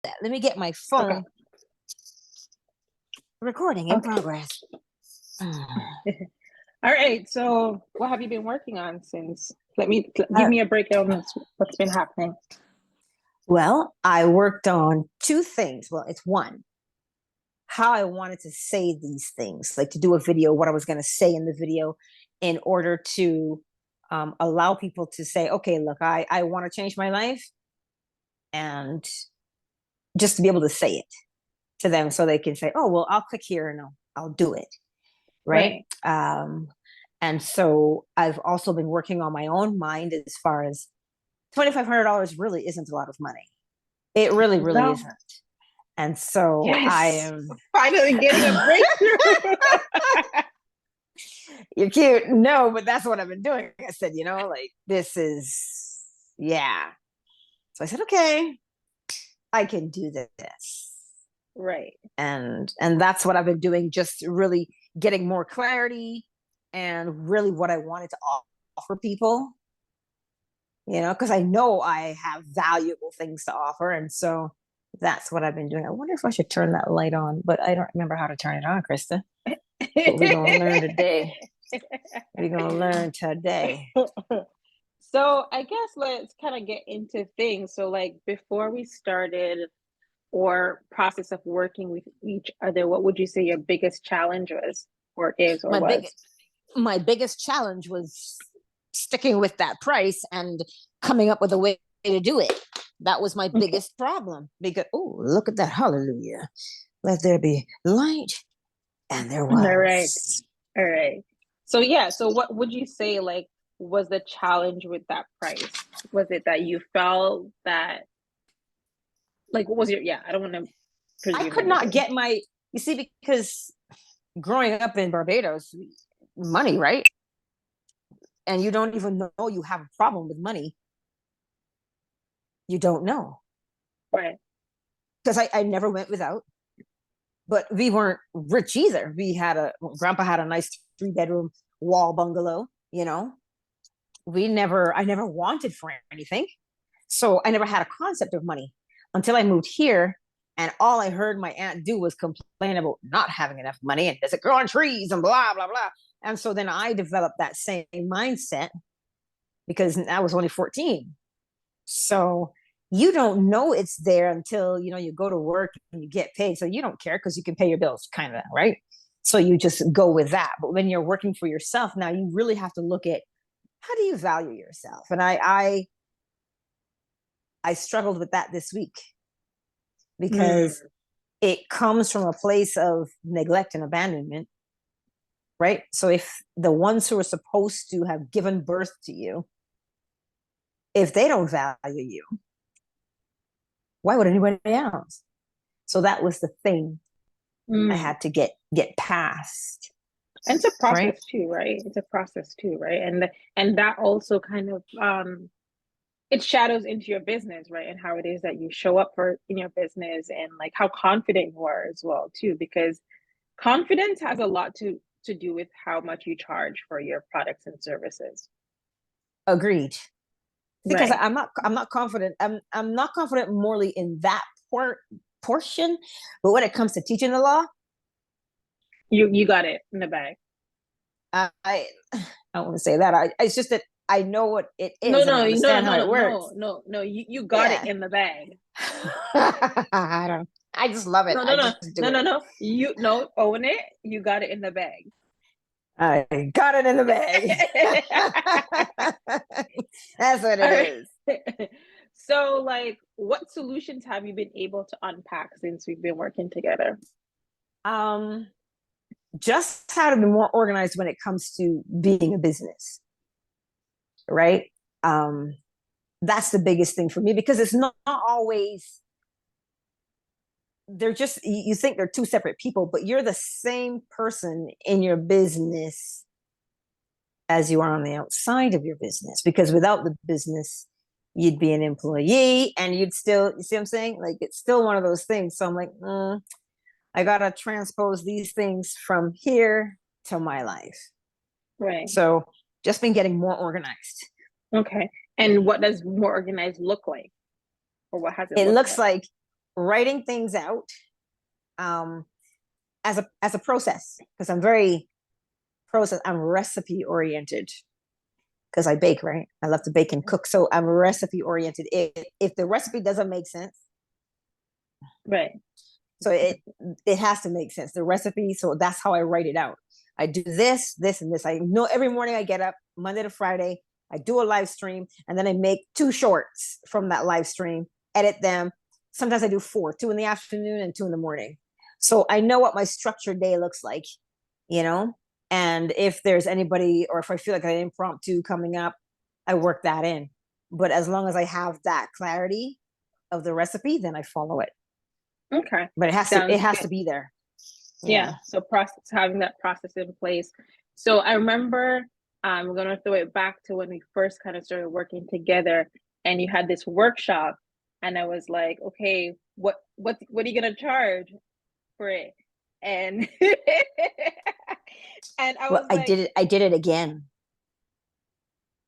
Let me get my Okay. phone. Recording in Okay. progress. All right. So, what have you been working on since? Give Uh, me a breakdown of what's been happening. well, I worked on two things. Well, it's one, how I wanted to say these things, like to do a video, what I was going to say in the video in order to allow people to say, okay, look, I want to change my life, and just to be able to say it to them so they can say, oh, well, I'll click here and I'll do it. Right. Right. And so I've also been working on my own mind as far as $2,500 really isn't a lot of money. It really, really No. isn't. And so I Yes. am Finally getting a breakthrough. you're cute. No, but that's what I've been doing. I said, like this is, yeah. So I said, okay, I can do this. Right. And that's what I've been doing, just really getting more clarity and really what I wanted to offer people, because I know I have valuable things to offer. And so that's what I've been doing. I wonder if I should turn that light on, but I don't remember how to turn it on, Krista. What we're going to learn today. We're going to learn today. So I guess let's kind of get into things. So like before we started or process of working with each other, what would you say your biggest challenge was or is or My was? biggest challenge was sticking with that price and coming up with a way to do it. That was my Okay. biggest problem, because look at that, hallelujah, let there be light, and there All right. was. All right. So yeah, so what would you say like was the challenge with that price? Was it that you felt that like what was your I don't want to I presume could not anything. get my, you see, because growing up in Barbados, money, right? And you don't even know you have a problem with money. You don't know. Right. Because I never went without, but we weren't rich either. Grandpa had a nice 3-bedroom wall bungalow, I never wanted for anything. So I never had a concept of money until I moved here. And all I heard my aunt do was complain about not having enough money and does it grow on trees and blah, blah, blah. And so then I developed that same mindset because I was only 14. So you don't know it's there until, you go to work and you get paid. So you don't care because you can pay your bills, kind of, right? So you just go with that. But when you're working for yourself, now you really have to look at, how do you value yourself? And I struggled with that this week because it comes from a place of neglect and abandonment, right? So if the ones who are supposed to have given birth to you, if they don't value you, why would anybody else? So that was the thing I had to get past. And it's a Right. process too, right? It's a process too, right? And that also kind of it shadows into your business, right? And how it is that you show up for in your business and like how confident you are as well too, because confidence has a lot to do with how much you charge for your products and services. Agreed. Because Right. I'm not confident. I'm not confident morally in that portion, but when it comes to teaching the law, You got it in the bag. I don't want to say that. It's just that I know what it No, is and I no, no, understand how no, it no, works. no, no, no. You got it Yeah. in the bag. I don't. I just love it. No, no, I no, just do no, no, it. no. You no own it. You got it in the bag. I got it in the bag. That's what All it right. is. So, like, what solutions have you been able to unpack since we've been working together? Um, just how to be more organized when it comes to being a business, right? Um, that's the biggest thing for me because it's not always, they're just, you think they're two separate people, but you're the same person in your business as you are on the outside of your business, because without the business you'd be an employee and you'd still, you see what I'm saying, like it's still one of those things. So I'm like, I gotta transpose these things from here to my life. Right. So just been getting more organized. Okay. And what does more organized look like? Or what has it It looked looks like? like writing things out um, as a process, because I'm very process. I'm recipe oriented because I bake, right? I love to bake and cook, so I'm recipe oriented. If the recipe doesn't make sense, Right. so it has to make sense. The recipe, so that's how I write it out. I do this, this, and this. I know every morning I get up Monday to Friday. I do a live stream, and then I make 2 shorts from that live stream, edit them. Sometimes I do 4, 2 in the afternoon and 2 in the morning. So I know what my structured day looks like, you know. And if there's anybody, or if I feel like an impromptu coming up, I work that in. But as long as I have that clarity of the recipe, then I follow it. Okay. But it Sounds has good. to be there. Yeah. Yeah. So process having that process in place. So I remember I'm gonna throw it back to when we first kind of started working together and you had this workshop and I was like, okay, what are you gonna charge for it? And and I Well, was like, I did it again.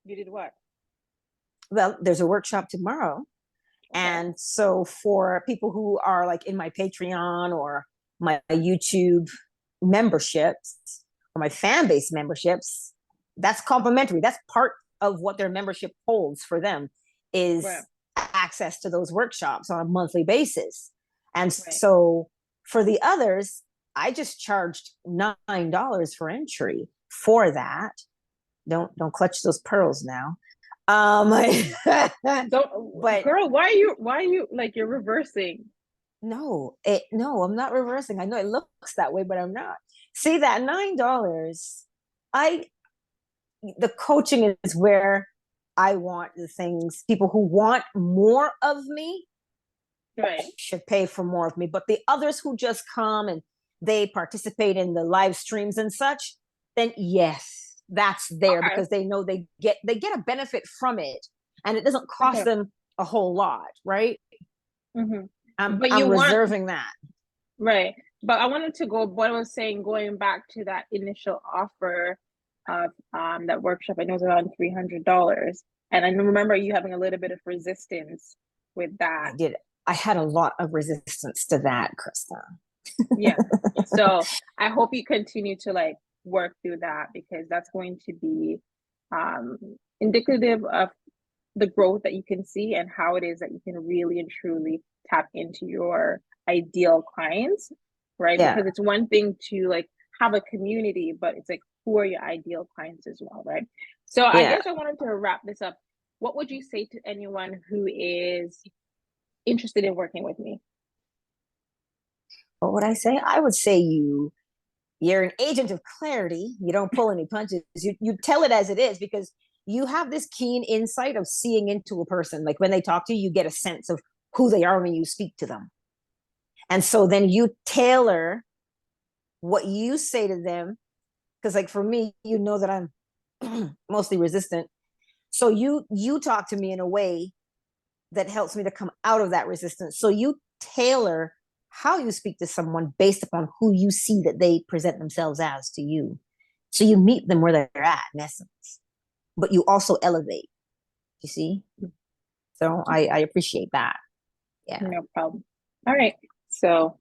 you did what? Well, there's a workshop tomorrow. Okay. And so for people who are like in my Patreon or my YouTube memberships or my fan base memberships, that's complimentary. That's part of what their membership holds for them Right. is access to those workshops on a monthly basis. And Right. so for the others, I just charged $9 for entry for that. Don't clutch those pearls now. Don't, But girl, why are you like you're reversing? no, I'm not reversing. I know it looks that way, but I'm not. See that $9, I the coaching is where I want the things. People who want more of me Right. should pay for more of me. But the others who just come and they participate in the live streams and such, then yes, that's there Okay. because they know they get a benefit from it, and it doesn't cost Okay. them a whole lot, right? Mm-hmm. But I'm you want reserving that. right. But I wanted to go what I was saying, going back to that initial offer of that workshop, I know it was around $300. And I remember you having a little bit of resistance with that. I did. I had a lot of resistance to that, Krista. Yeah. So I hope you continue to like work through that because that's going to be um indicative of the growth that you can see and how it is that you can really and truly tap into your ideal clients, right? Yeah, Because it's one thing to like have a community, but it's like who are your ideal clients as well, right? So I yeah. guess I wanted to wrap this up. What would you say to anyone who is interested in working with me? What would I say? I would say you're an agent of clarity. You don't pull any punches. You tell it as it is because you have this keen insight of seeing into a person. Like when they talk to you, you get a sense of who they are when you speak to them. And so then you tailor what you say to them. Because like for me, you know that I'm mostly resistant. So you talk to me in a way that helps me to come out of that resistance. So you tailor how you speak to someone based upon who you see that they present themselves as to you. So you meet them where they're at, in essence, but you also elevate. You see? So I appreciate that. Yeah. No problem. All right. So